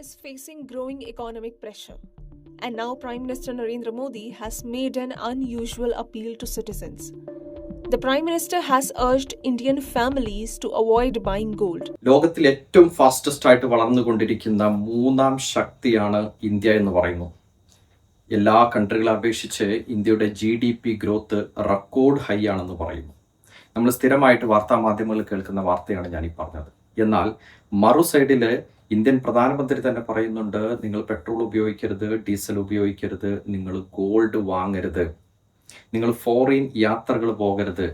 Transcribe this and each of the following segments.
is facing growing economic pressure, and now Prime Minister Narendra Modi has made an unusual appeal to citizens. The Prime Minister has urged Indian families to avoid buying gold. ലോകത്തിൽ ഏറ്റവും fastest ആയിട്ട് വളർന്നുകൊണ്ടിരിക്കുന്ന മൂന്നാം ശക്തിയാണ് India എന്ന് പറയുന്നു. എല്ലാ കൺട്രികളെ അപേക്ഷിച്ച് ഇന്ത്യയുടെ GDP ഗ്രോത്ത് റെക്കോർഡ് ഹൈ ആണെന്ന് പറയുന്നു. നമ്മൾ സ്ഥിരമായിട്ട് വാർത്താ മാധ്യമങ്ങളിൽ കേൾക്കുന്ന വാർത്തയാണ് ഞാൻ ഈ പറഞ്ഞത്. എന്നാൽ മറു സൈഡിൽ ഇന്ത്യൻ പ്രധാനമന്ത്രി തന്നെ പറയുന്നുണ്ട്, നിങ്ങൾ പെട്രോൾ ഉപയോഗിക്കരുത്, ഡീസൽ ഉപയോഗിക്കരുത്, നിങ്ങൾ ഗോൾഡ് വാങ്ങരുത്, നിങ്ങൾ ഫോറിൻ യാത്രകൾ പോകരുത്,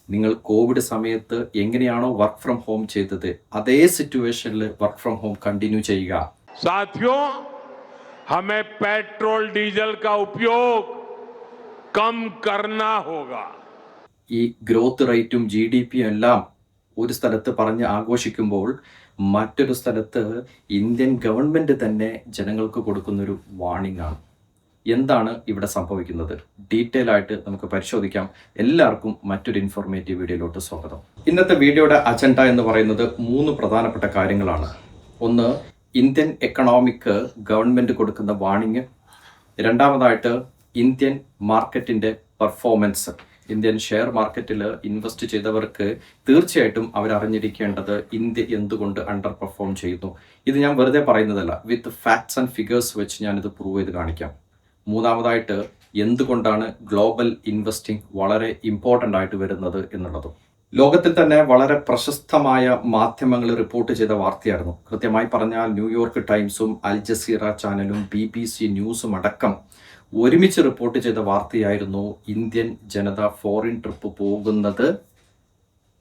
നിങ്ങൾ കോവിഡ് സമയത്ത് എങ്ങനെയാണോ വർക്ക് ഫ്രം ഹോം ചെയ്തത് അതേ സിറ്റുവേഷനിൽ വർക്ക് ഫ്രം ഹോം കണ്ടിന്യൂ ചെയ്യുക. साथियों, हमें पेट्रोल डीजल का उपयोग कम करना होगा. ഈ ഗ്രോത്ത് റേറ്റും GDP എല്ലാം ഒരു സ്ഥലത്ത് പറഞ്ഞ് ആഘോഷിക്കുമ്പോൾ മറ്റൊരു സ്ഥലത്ത് ഇന്ത്യൻ ഗവൺമെന്റ് തന്നെ ജനങ്ങൾക്ക് കൊടുക്കുന്നൊരു വാർണിംഗ് ആണ്. എന്താണ് ഇവിടെ സംഭവിക്കുന്നത്? ഡീറ്റെയിൽ ആയിട്ട് നമുക്ക് പരിശോധിക്കാം. എല്ലാവർക്കും മറ്റൊരു ഇൻഫോർമേറ്റീവ് വീഡിയോയിലോട്ട് സ്വാഗതം. ഇന്നത്തെ വീഡിയോയുടെ അജണ്ട എന്ന് പറയുന്നത് 3 പ്രധാനപ്പെട്ട കാര്യങ്ങളാണ്. ഒന്ന്, ഇന്ത്യൻ എക്കണോമിക്ക് ഗവൺമെന്റ് കൊടുക്കുന്ന വാർണിംഗ്. രണ്ടാമതായിട്ട് ഇന്ത്യൻ മാർക്കറ്റിന്റെ പെർഫോമൻസ്. ഇന്ത്യൻ ഷെയർ മാർക്കറ്റിൽ ഇൻവെസ്റ്റ് ചെയ്തവർക്ക് തീർച്ചയായിട്ടും അവരറിഞ്ഞിരിക്കേണ്ടത് ഇന്ത്യ എന്തുകൊണ്ട് അണ്ടർ പെർഫോം ചെയ്യുന്നു. ഇത് ഞാൻ വെറുതെ പറയുന്നതല്ല, വിത്ത് ഫാക്ട്സ് ആൻഡ് ഫിഗേഴ്സ് വെച്ച് ഞാനിത് പ്രൂവ് ചെയ്ത് കാണിക്കാം. മൂന്നാമതായിട്ട് എന്തുകൊണ്ടാണ് ഗ്ലോബൽ ഇൻവെസ്റ്റിംഗ് വളരെ ഇമ്പോർട്ടൻ്റ് ആയിട്ട് വരുന്നത് എന്നുള്ളതും. ലോകത്തിൽ തന്നെ വളരെ പ്രശസ്തമായ മാധ്യമങ്ങൾ റിപ്പോർട്ട് ചെയ്ത വാർത്തയായിരുന്നു. കൃത്യമായി പറഞ്ഞാൽ ന്യൂയോർക്ക് ടൈംസും അൽ ജസീറ ചാനലും BBC ന്യൂസും അടക്കം ഒരുമിച്ച് റിപ്പോർട്ട് ചെയ്ത വാർത്തയായിരുന്നു ഇന്ത്യൻ ജനത ഫോറിൻ ട്രിപ്പ് പോകുന്നത്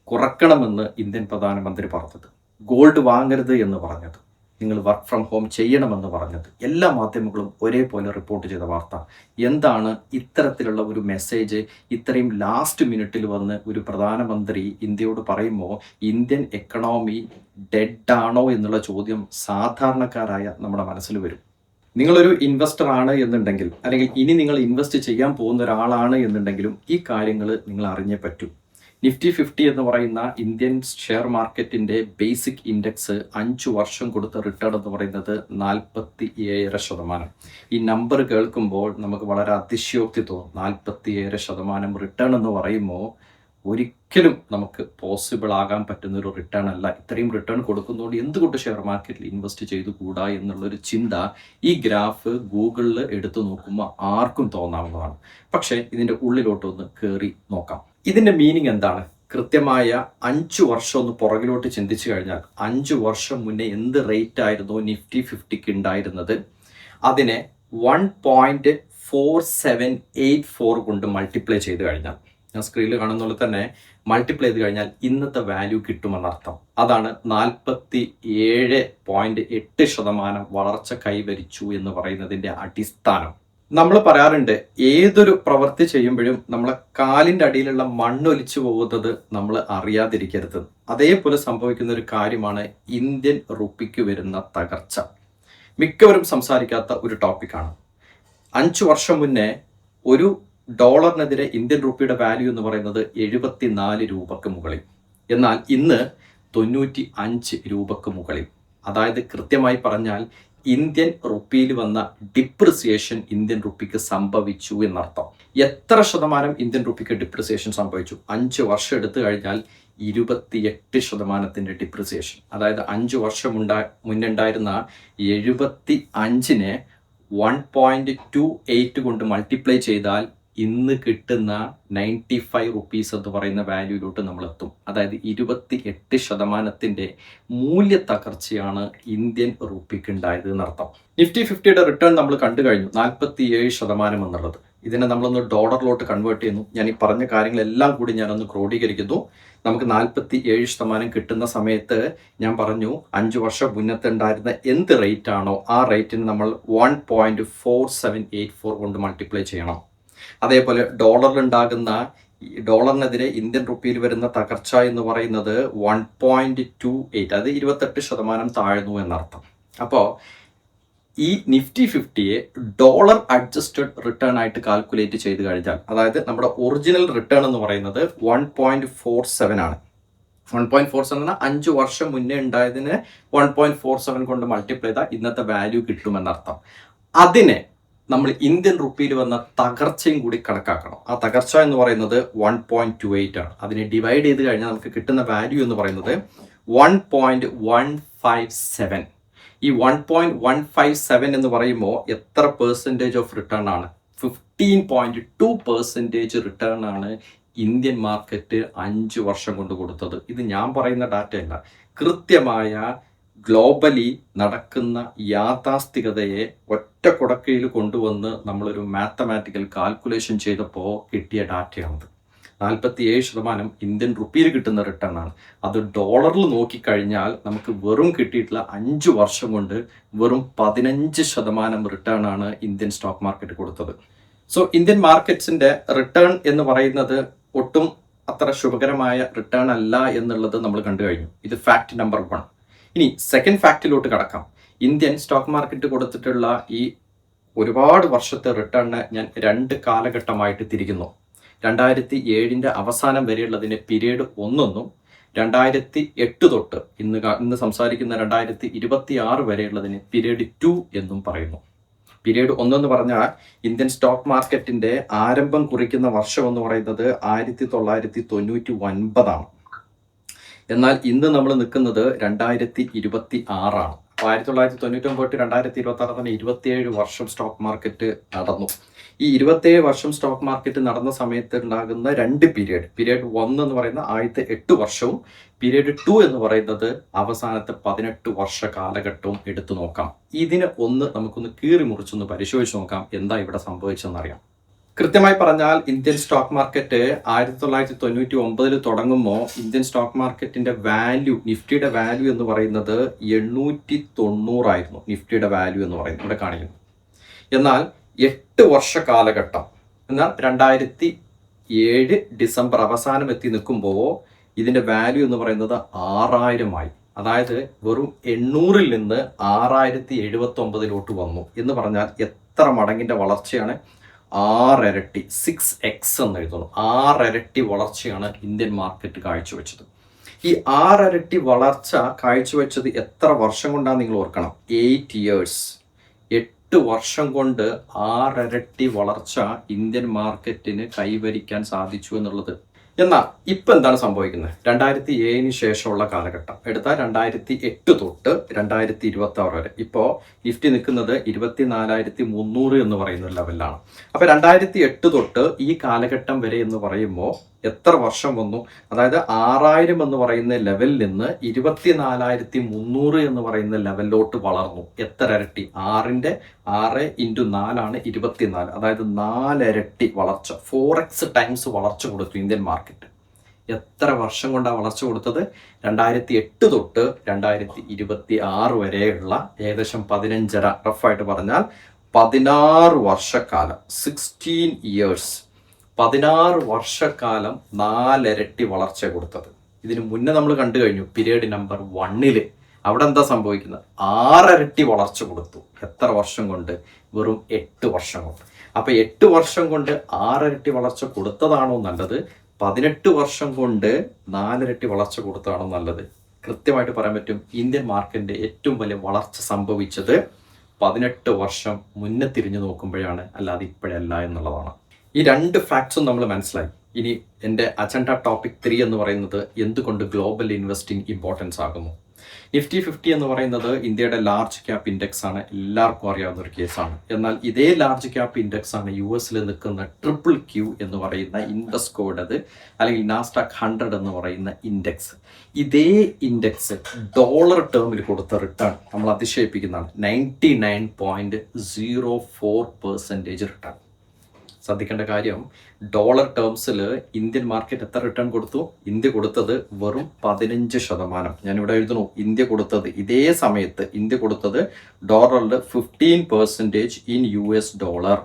കുറക്കണമെന്ന് ഇന്ത്യൻ പ്രധാനമന്ത്രി പറഞ്ഞത്, ഗോൾഡ് വാങ്ങരുത് എന്ന് പറഞ്ഞത്, നിങ്ങൾ വർക്ക് ഫ്രം ഹോം ചെയ്യണമെന്ന് പറഞ്ഞത്. എല്ലാ മാധ്യമങ്ങളും ഒരേപോലെ റിപ്പോർട്ട് ചെയ്ത വാർത്ത. എന്താണ് ഇത്തരത്തിലുള്ള ഒരു മെസ്സേജ് ഇത്രയും ലാസ്റ്റ് മിനിറ്റിൽ വന്ന് ഒരു പ്രധാനമന്ത്രി ഇന്ത്യയോട് പറയുമ്പോൾ ഇന്ത്യൻ എക്കണോമി ഡെഡ് ആണോ എന്നുള്ള ചോദ്യം സാധാരണക്കാരായ നമ്മുടെ മനസ്സിൽ വരും. നിങ്ങളൊരു ഇൻവെസ്റ്റർ ആണ് എന്നുണ്ടെങ്കിൽ, അല്ലെങ്കിൽ ഇനി നിങ്ങൾ ഇൻവെസ്റ്റ് ചെയ്യാൻ പോകുന്ന ഒരാളാണ് എന്നുണ്ടെങ്കിലും ഈ കാര്യങ്ങൾ നിങ്ങൾ അറിഞ്ഞേ പറ്റൂ. Nifty 50 എന്ന് പറയുന്ന ഇന്ത്യൻ ഷെയർ മാർക്കറ്റിന്റെ ബേസിക് ഇൻഡെക്സ് 5 വർഷം കൊടുത്ത റിട്ടേൺ എന്ന് പറയുന്നത് 47%. ഈ നമ്പർ കേൾക്കുമ്പോൾ നമുക്ക് വളരെ അതിശയോക്തി തോന്നും. 47% റിട്ടേൺ എന്ന് പറയുമ്പോൾ ഒരിക്കലും നമുക്ക് പോസിബിൾ ആകാൻ പറ്റുന്ന ഒരു റിട്ടേൺ അല്ല. ഇത്രയും റിട്ടേൺ കൊടുക്കുന്നതുകൊണ്ട് എന്തുകൊണ്ട് ഷെയർ മാർക്കറ്റിൽ ഇൻവെസ്റ്റ് ചെയ്തു കൂടാ എന്നുള്ളൊരു ചിന്ത ഈ ഗ്രാഫ് ഗൂഗിളിൽ എടുത്തു നോക്കുമ്പോൾ ആർക്കും തോന്നാവുന്നതാണ്. പക്ഷേ ഇതിൻ്റെ ഉള്ളിലോട്ടൊന്ന് കയറി നോക്കാം. ഇതിൻ്റെ മീനിങ് എന്താണ്? കൃത്യമായ 5 വർഷം ഒന്ന് പുറകിലോട്ട് ചിന്തിച്ചു കഴിഞ്ഞാൽ 5 വർഷം മുന്നേ എന്ത് റേറ്റ് ആയിരുന്നു Nifty 50 ഉണ്ടായിരുന്നത്, അതിനെ 1.4784 കൊണ്ട് മൾട്ടിപ്ലൈ ചെയ്ത് കഴിഞ്ഞാൽ, ഞാൻ സ്ക്രീനിൽ കാണുന്ന പോലെ തന്നെ മൾട്ടിപ്ലൈ ചെയ്ത് കഴിഞ്ഞാൽ ഇന്നത്തെ വാല്യൂ കിട്ടുമെന്നർത്ഥം. അതാണ് 47.8% വളർച്ച കൈവരിച്ചു എന്ന് പറയുന്നതിൻ്റെ അടിസ്ഥാനം. നമ്മൾ പറയാറുണ്ട്, ഏതൊരു പ്രവൃത്തി ചെയ്യുമ്പോഴും നമ്മളെ കാലിൻ്റെ അടിയിലുള്ള മണ്ണൊലിച്ചു പോകുന്നത് നമ്മൾ അറിയാതിരിക്കരുത്. അതേപോലെ സംഭവിക്കുന്ന ഒരു കാര്യമാണ് ഇന്ത്യൻ റുപ്പിക്ക് വരുന്ന തകർച്ച. മിക്കവരും സംസാരിക്കാത്ത ഒരു ടോപ്പിക്കാണ്. 5 വർഷം മുന്നേ ഒരു ഡോളറിനെതിരെ ഇന്ത്യൻ റുപ്പിയുടെ വാല്യൂ എന്ന് പറയുന്നത് 74 രൂപക്ക് മുകളിൽ. എന്നാൽ ഇന്ന് 95 രൂപക്ക് മുകളിൽ. അതായത് കൃത്യമായി പറഞ്ഞാൽ ഇന്ത്യൻ റുപ്പിയിൽ വന്ന ഡിപ്രിസിയേഷൻ ഇന്ത്യൻ റുപ്പിക്ക് സംഭവിച്ചു എന്നർത്ഥം. എത്ര ശതമാനം ഇന്ത്യൻ റുപ്പിക്ക് ഡിപ്രിസിയേഷൻ സംഭവിച്ചു? 5 വർഷം എടുത്തു കഴിഞ്ഞാൽ 28% ഡിപ്രിസിയേഷൻ. അതായത് 5 വർഷം മുന്നുണ്ടായിരുന്ന 75നെ 1.28 കൊണ്ട് മൾട്ടിപ്ലൈ ചെയ്താൽ ഇന്ന് കിട്ടുന്ന 95 റുപ്പീസ് എന്ന് പറയുന്ന വാല്യൂയിലോട്ട് നമ്മൾ എത്തും. അതായത് 28% മൂല്യ തകർച്ചയാണ് ഇന്ത്യൻ റുപ്പിക്ക് ഉണ്ടായത് എന്നർത്ഥം. Nifty 50യുടെ റിട്ടേൺ നമ്മൾ കണ്ടു കഴിഞ്ഞു, 47% എന്നുള്ളത്. ഇതിനെ നമ്മളൊന്ന് ഡോളറിലോട്ട് കൺവേർട്ട് ചെയ്യുന്നു. ഞാൻ ഈ പറഞ്ഞ കാര്യങ്ങളെല്ലാം കൂടി ഞാനൊന്ന് ക്രോഡീകരിക്കുന്നു. നമുക്ക് 47% കിട്ടുന്ന സമയത്ത് ഞാൻ പറഞ്ഞു 5 വർഷം മുന്നത്തെ ഉണ്ടായിരുന്ന എന്ത് റേറ്റ് ആണോ ആ റേറ്റിന് നമ്മൾ 1.4784 കൊണ്ട് മൾട്ടിപ്ലൈ ചെയ്യണം. അതേപോലെ ഡോളറിലുണ്ടാകുന്ന ഡോളറിനെതിരെ ഇന്ത്യൻ റുപ്പിയിൽ വരുന്ന തകർച്ച എന്ന് പറയുന്നത് 1.28, അത് 28% താഴ്ന്നു എന്നർത്ഥം. അപ്പോൾ ഈ Nifty 50യെ ഡോളർ അഡ്ജസ്റ്റഡ് റിട്ടേൺ ആയിട്ട് കാൽക്കുലേറ്റ് ചെയ്ത് കഴിഞ്ഞാൽ, അതായത് നമ്മുടെ ഒറിജിനൽ റിട്ടേൺ എന്ന് പറയുന്നത് 1.47 ആണ്. 1.47 5 വർഷം മുന്നേ ഉണ്ടായതിന് 1.47 കൊണ്ട് മൾട്ടിപ്ലൈ ചെയ്താൽ ഇന്നത്തെ വാല്യൂ കിട്ടുമെന്നർത്ഥം. അതിനെ നമ്മൾ ഇന്ത്യൻ റുപ്പിയിൽ വന്ന തകർച്ചയും കൂടി കണക്കാക്കണം. ആ തകർച്ച എന്ന് പറയുന്നത് 1.28 ആണ്. അതിനെ ഡിവൈഡ് ചെയ്ത് കഴിഞ്ഞാൽ നമുക്ക് കിട്ടുന്ന വാല്യൂ എന്ന് പറയുന്നത് 1.157. ഈ 1.157 എന്ന് പറയുമ്പോൾ എത്ര പെർസെൻറ്റേജ് ഓഫ് റിട്ടേൺ ആണ്? 15.2% റിട്ടേൺ ആണ് ഇന്ത്യൻ മാർക്കറ്റ് 5 വർഷം കൊണ്ട് കൊടുത്തത്. ഇത് ഞാൻ പറയുന്ന ഡാറ്റയല്ല, കൃത്യമായ ഗ്ലോബലി നടക്കുന്ന യാഥാസ്ഥികതയെ ഒറ്റ കുടക്കയിൽ കൊണ്ടുവന്ന് നമ്മളൊരു മാത്തമാറ്റിക്കൽ കാൽക്കുലേഷൻ ചെയ്തപ്പോൾ കിട്ടിയ ഡാറ്റയാണത്. 47% ഇന്ത്യൻ റുപ്പിയിൽ കിട്ടുന്ന റിട്ടേൺ ആണ്. അത് ഡോളറിൽ നോക്കിക്കഴിഞ്ഞാൽ നമുക്ക് വെറും കിട്ടിയിട്ടുള്ള 5 വർഷം കൊണ്ട് വെറും 15% റിട്ടേൺ ആണ് ഇന്ത്യൻ സ്റ്റോക്ക് മാർക്കറ്റ് കൊടുത്തത്. സോ ഇന്ത്യൻ മാർക്കറ്റ്സിന്റെ റിട്ടേൺ എന്ന് പറയുന്നത് ഒട്ടും അത്ര ശുഭകരമായ റിട്ടേൺ അല്ല എന്നുള്ളത് നമ്മൾ കണ്ടു കഴിഞ്ഞു. ഇത് ഫാക്ട് നമ്പർ 1. ഇനി സെക്കൻഡ് ഫാക്റ്റിലോട്ട് കടക്കാം. ഇന്ത്യൻ സ്റ്റോക്ക് മാർക്കറ്റ് കൊടുത്തിട്ടുള്ള ഈ ഒരുപാട് വർഷത്തെ റിട്ടേണിനെ ഞാൻ 2 കാലഘട്ടമായിട്ട് തിരിക്കുന്നു. 2007 അവസാനം വരെയുള്ളതിന് പീരീഡ് 1 എന്നും 2008 തൊട്ട് ഇന്ന് സംസാരിക്കുന്ന 2026 വരെയുള്ളതിന് പീരീഡ് 2 എന്നും പറയുന്നു. പീരീഡ് 1 എന്ന് പറഞ്ഞാൽ ഇന്ത്യൻ സ്റ്റോക്ക് മാർക്കറ്റിന്റെ ആരംഭം കുറിക്കുന്ന വർഷം എന്ന് പറയുന്നത് 1999 ആണ്. എന്നാൽ ഇന്ന് നമ്മൾ നിൽക്കുന്നത് 2026 ആണ്. 1999 തൊട്ട് 2026 തന്നെ 27 വർഷം സ്റ്റോക്ക് മാർക്കറ്റ് നടന്നു. ഈ 27 വർഷം സ്റ്റോക്ക് മാർക്കറ്റ് നടന്ന സമയത്ത് ഉണ്ടാകുന്ന 2 പീരീഡ് 1 എന്ന് പറയുന്ന ആദ്യത്തെ 8 വർഷവും പീരീഡ് 2 എന്ന് പറയുന്നത് അവസാനത്തെ 18 വർഷ കാലഘട്ടവും എടുത്തു നോക്കാം. ഇതിനെ നമുക്കൊന്ന് കീറി മുറിച്ചൊന്ന് പരിശോധിച്ച് നോക്കാം എന്താ ഇവിടെ സംഭവിച്ചെന്നറിയാം. കൃത്യമായി പറഞ്ഞാൽ ഇന്ത്യൻ സ്റ്റോക്ക് മാർക്കറ്റ് 1999 തുടങ്ങുമ്പോൾ ഇന്ത്യൻ സ്റ്റോക്ക് മാർക്കറ്റിന്റെ വാല്യൂ, നിഫ്റ്റിയുടെ വാല്യൂ എന്ന് പറയുന്നത് 890 ആയിരുന്നു. നിഫ്റ്റിയുടെ വാല്യൂ എന്ന് പറയുന്നത് ഇവിടെ കാണിക്കുന്നു. എന്നാൽ 8 വർഷ കാലഘട്ടം, എന്നാൽ 2007 ഡിസംബർ അവസാനം എത്തി നിൽക്കുമ്പോൾ ഇതിന്റെ വാല്യൂ എന്ന് പറയുന്നത് 6000 ആയി. അതായത് വെറും 800 നിന്ന് 6079 വന്നു എന്ന് പറഞ്ഞാൽ എത്ര മടങ്ങിന്റെ വളർച്ചയാണ്? 6 ഇരട്ടി, 6x എന്ന് എഴുതുന്നു. 6 ഇരട്ടി വളർച്ചയാണ് ഇന്ത്യൻ മാർക്കറ്റ് കാഴ്ചവെച്ചത്. ഈ 6 ഇരട്ടി വളർച്ച കാഴ്ചവെച്ചത് എത്ര വർഷം കൊണ്ടാണ് നിങ്ങൾ ഓർക്കണം? 8 years. 8 വർഷം കൊണ്ട് 6 ഇരട്ടി വളർച്ച ഇന്ത്യൻ മാർക്കറ്റിന് കൈവരിക്കാൻ സാധിച്ചു എന്നുള്ളത്. എന്നാൽ ഇപ്പൊ എന്താണ് സംഭവിക്കുന്നത്? 2007 ശേഷമുള്ള കാലഘട്ടം എടുത്താൽ 2008 തൊട്ട് 2026 വരെ. ഇപ്പോ നിഫ്റ്റി നിൽക്കുന്നത് 24,300 എന്ന് പറയുന്ന ലെവലിലാണ്. അപ്പൊ 2008 തൊട്ട് ഈ കാലഘട്ടം വരെ എന്ന് പറയുമ്പോൾ എത്ര വർഷം വന്നു? അതായത് 6000 എന്ന് പറയുന്ന ലെവലിൽ നിന്ന് 24,300 എന്ന് പറയുന്ന ലെവലിലോട്ട് വളർന്നു. എത്ര ഇരട്ടി? 6 × 4 ആണ് 24. അതായത് 4 ഇരട്ടി വളർച്ച, 4x ടൈംസ് വളർച്ച കൊടുത്തു ഇന്ത്യൻ മാർക്കറ്റ്. എത്ര വർഷം കൊണ്ടാണ് വളർച്ച കൊടുത്തത്? 2008 തൊട്ട് 2026 വരെയുള്ള ഏകദേശം 15.5, റഫായിട്ട് പറഞ്ഞാൽ 16 വർഷക്കാലം, 16 years, 16 വർഷക്കാലം 4 ഇരട്ടി വളർച്ച കൊടുത്തത്. ഇതിന് മുന്നേ നമ്മൾ കണ്ടു കഴിഞ്ഞു പീരീഡ് നമ്പർ 1. അവിടെ എന്താ സംഭവിക്കുന്നത്? 6 ഇരട്ടി വളർച്ച കൊടുത്തു. എത്ര വർഷം കൊണ്ട്? വെറും 8 വർഷം കൊണ്ട്. അപ്പൊ 8 വർഷം കൊണ്ട് 6 ഇരട്ടി വളർച്ച കൊടുത്തതാണോ നല്ലത്? 18 വർഷം കൊണ്ട് 4 ഇരട്ടി വളർച്ച കൊടുത്തതാണോ നല്ലത്? കൃത്യമായിട്ട് പറയാൻ പറ്റും. ഇന്ത്യൻ മാർക്കറ്റിന്റെ ഏറ്റവും വലിയ വളർച്ച സംഭവിച്ചത് 18 വർഷം മുന്നേ തിരിഞ്ഞു നോക്കുമ്പോഴാണ്, അല്ലാതെ ഇപ്പോഴല്ല എന്നുള്ളതാണ്. ഈ 2 ഫാക്ട്സും നമ്മൾ മനസ്സിലായി. ഇനി എൻ്റെ അജണ്ട ടോപ്പിക് 3 എന്ന് പറയുന്നത് എന്തുകൊണ്ട് ഗ്ലോബൽ ഇൻവെസ്റ്റിംഗ് ഇമ്പോർട്ടൻസ് ആകുന്നു. നിഫ്റ്റി 50 എന്ന് പറയുന്നത് ഇന്ത്യയുടെ ലാർജ് ക്യാപ്പ് ഇൻഡെക്സ് ആണ്, എല്ലാവർക്കും അറിയാവുന്ന ഒരു കേസാണ്. എന്നാൽ ഇതേ ലാർജ് ക്യാപ്പ് ഇൻഡെക്സ് ആണ് US നിൽക്കുന്ന QQQ എന്ന് പറയുന്ന ഇൻവെസ്റ്റ്കോയുടെ അല്ലെങ്കിൽ നാസ്ഡാക്ക് 100 എന്ന് പറയുന്ന ഇൻഡെക്സ്. ഇതേ ഇൻഡെക്സ് ഡോളർ ടേമിൽ കൊടുത്ത റിട്ടേൺ നമ്മൾ അതിശയിപ്പിക്കുന്നതാണ്. 99.04% റിട്ടേൺ. ശ്രദ്ധിക്കേണ്ട കാര്യം, ഡോളർ ടേംസിൽ ഇന്ത്യൻ മാർക്കറ്റ് എത്ര റിട്ടേൺ കൊടുത്തു? ഇന്ത്യ കൊടുത്തത് വെറും 15%. ഞാനിവിടെ എഴുതുന്നു ഇന്ത്യ കൊടുത്തത്. ഇതേ സമയത്ത് ഇന്ത്യ കൊടുത്തത് ഡോളറിൽ 15% ഇൻ US ഡോളർ.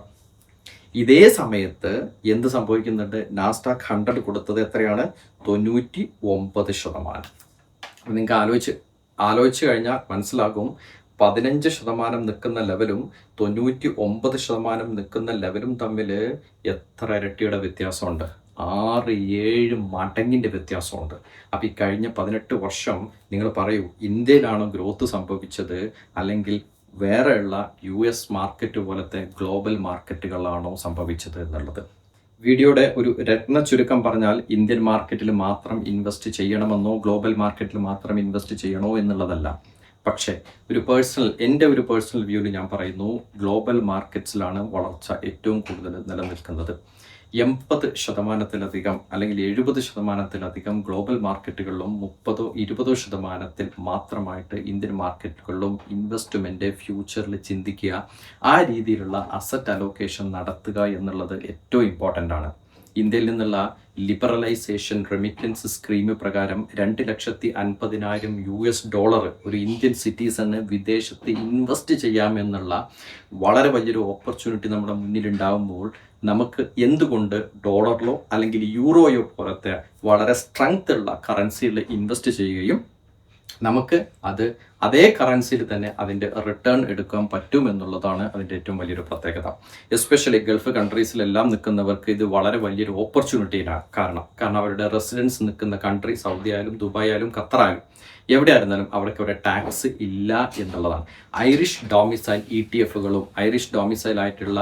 ഇതേ സമയത്ത് എന്ത് സംഭവിക്കുന്നുണ്ട്? നാസ്ഡാക്ക് 100 കൊടുത്തത് എത്രയാണ്? 99%. നിങ്ങൾക്ക് ആലോചിച്ച് കഴിഞ്ഞാൽ മനസ്സിലാകും 15% നിൽക്കുന്ന ലെവലും 99% നിൽക്കുന്ന ലെവലും തമ്മിൽ എത്ര ഇരട്ടിയുടെ വ്യത്യാസമുണ്ട്. 6-7 മടങ്ങിൻ്റെ വ്യത്യാസമുണ്ട്. അപ്പോൾ ഈ കഴിഞ്ഞ 18 വർഷം നിങ്ങൾ പറയൂ, ഇന്ത്യയിലാണോ ഗ്രോത്ത് സംഭവിച്ചത് അല്ലെങ്കിൽ വേറെയുള്ള US മാർക്കറ്റ് പോലത്തെ ഗ്ലോബൽ മാർക്കറ്റുകളാണോ സംഭവിച്ചത് എന്നുള്ളത്. വീഡിയോയുടെ ഒരു രത്ന ചുരുക്കം പറഞ്ഞാൽ, ഇന്ത്യൻ മാർക്കറ്റിൽ മാത്രം ഇൻവെസ്റ്റ് ചെയ്യണമെന്നോ ഗ്ലോബൽ മാർക്കറ്റിൽ മാത്രം ഇൻവെസ്റ്റ് ചെയ്യണോ എന്നുള്ളതല്ല. പക്ഷേ എൻ്റെ ഒരു പേഴ്സണൽ വ്യൂവിൽ ഞാൻ പറയുന്നു, ഗ്ലോബൽ മാർക്കറ്റ്സിലാണ് വളർച്ച ഏറ്റവും കൂടുതൽ നിലനിൽക്കുന്നത്. 80% അല്ലെങ്കിൽ 70% ഗ്ലോബൽ മാർക്കറ്റുകളിലും 30-20% മാത്രമായിട്ട് ഇന്ത്യൻ മാർക്കറ്റുകളിലും ഇൻവെസ്റ്റ്മെൻറ്റ് ഫ്യൂച്ചറിൽ ചിന്തിക്കുക, ആ രീതിയിലുള്ള അസറ്റ് അലോക്കേഷൻ നടത്തുക എന്നുള്ളത് ഏറ്റവും ഇമ്പോർട്ടൻ്റ് ആണ്. ഇന്ത്യയിൽ നിന്നുള്ള ലിബറലൈസേഷൻ റെമിറ്റൻസ് സ്കീം പ്രകാരം $2,50,000 ഒരു ഇന്ത്യൻ സിറ്റിസണ് വിദേശത്ത് ഇൻവെസ്റ്റ് ചെയ്യാമെന്നുള്ള വളരെ വലിയൊരു ഓപ്പർച്യൂണിറ്റി നമ്മുടെ മുന്നിലുണ്ടാകുമ്പോൾ നമുക്ക് എന്തുകൊണ്ട് ഡോളറിലോ അല്ലെങ്കിൽ യൂറോയോ പോലത്തെ വളരെ സ്ട്രെങ്ത് ഉള്ള കറൻസിയിൽ ഇൻവെസ്റ്റ് ചെയ്യുകയും നമുക്ക് അതേ കറൻസിയിൽ തന്നെ അതിൻ്റെ റിട്ടേൺ എടുക്കാൻ പറ്റുമെന്നുള്ളതാണ് അതിൻ്റെ ഏറ്റവും വലിയൊരു പ്രത്യേകത. എസ്പെഷ്യലി ഗൾഫ് കൺട്രീസിലെല്ലാം നിൽക്കുന്നവർക്ക് ഇത് വളരെ വലിയൊരു ഓപ്പർച്യൂണിറ്റിയാണ്. കാരണം അവരുടെ റെസിഡൻസ് നിൽക്കുന്ന കൺട്രി സൗദി ആയാലും ദുബായ് ആയാലും ഖത്തറായാലും എവിടെയായിരുന്നാലും അവർക്ക് ഒരു ടാക്സ് ഇല്ല എന്നുള്ളതാണ്. ഐറിഷ് ഡൊമിസൈൽ ETF-കളും ഐറിഷ് ഡൊമിസൈൽ ആയിട്ടുള്ള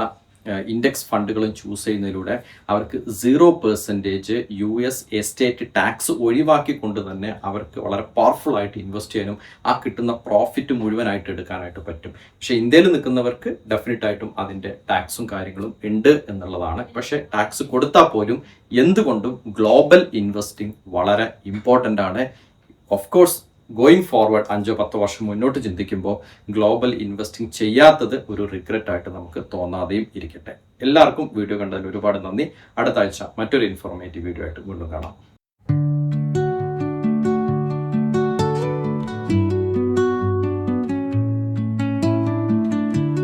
ഇൻഡെക്സ് ഫണ്ടുകളും ചൂസ് ചെയ്യുന്നതിലൂടെ അവർക്ക് 0% US എസ്റ്റേറ്റ് ടാക്സ് ഒഴിവാക്കിക്കൊണ്ട് തന്നെ അവർക്ക് വളരെ പവർഫുൾ ആയിട്ട് ഇൻവെസ്റ്റ് ചെയ്യാനും ആ കിട്ടുന്ന പ്രോഫിറ്റ് മുഴുവനായിട്ട് എടുക്കാനായിട്ട് പറ്റും. പക്ഷേ ഇന്ത്യയിൽ നിൽക്കുന്നവർക്ക് ഡെഫിനറ്റായിട്ടും അതിൻ്റെ ടാക്സും കാര്യങ്ങളും ഉണ്ട് എന്നുള്ളതാണ്. പക്ഷേ ടാക്സ് കൊടുത്താൽ പോലും എന്തുകൊണ്ടും ഗ്ലോബൽ ഇൻവെസ്റ്റിംഗ് വളരെ ഇമ്പോർട്ടൻ്റ് ആണ്. ഓഫ് കോഴ്സ് ഗോയിങ് ഫോർവേഡ് 5-10 വർഷം മുന്നോട്ട് ചിന്തിക്കുമ്പോൾ ഗ്ലോബൽ ഇൻവെസ്റ്റിംഗ് ചെയ്യാത്തത് ഒരു റിഗ്രറ്റ് ആയിട്ട് നമുക്ക് തോന്നാതെയും ഇരിക്കട്ടെ. എല്ലാവർക്കും വീഡിയോ കണ്ടതിൽ ഒരുപാട് നന്ദി. അടുത്ത ആഴ്ച മറ്റൊരു ഇൻഫോർമേറ്റീവ് വീഡിയോ ആയിട്ട് വീണ്ടും കാണാം.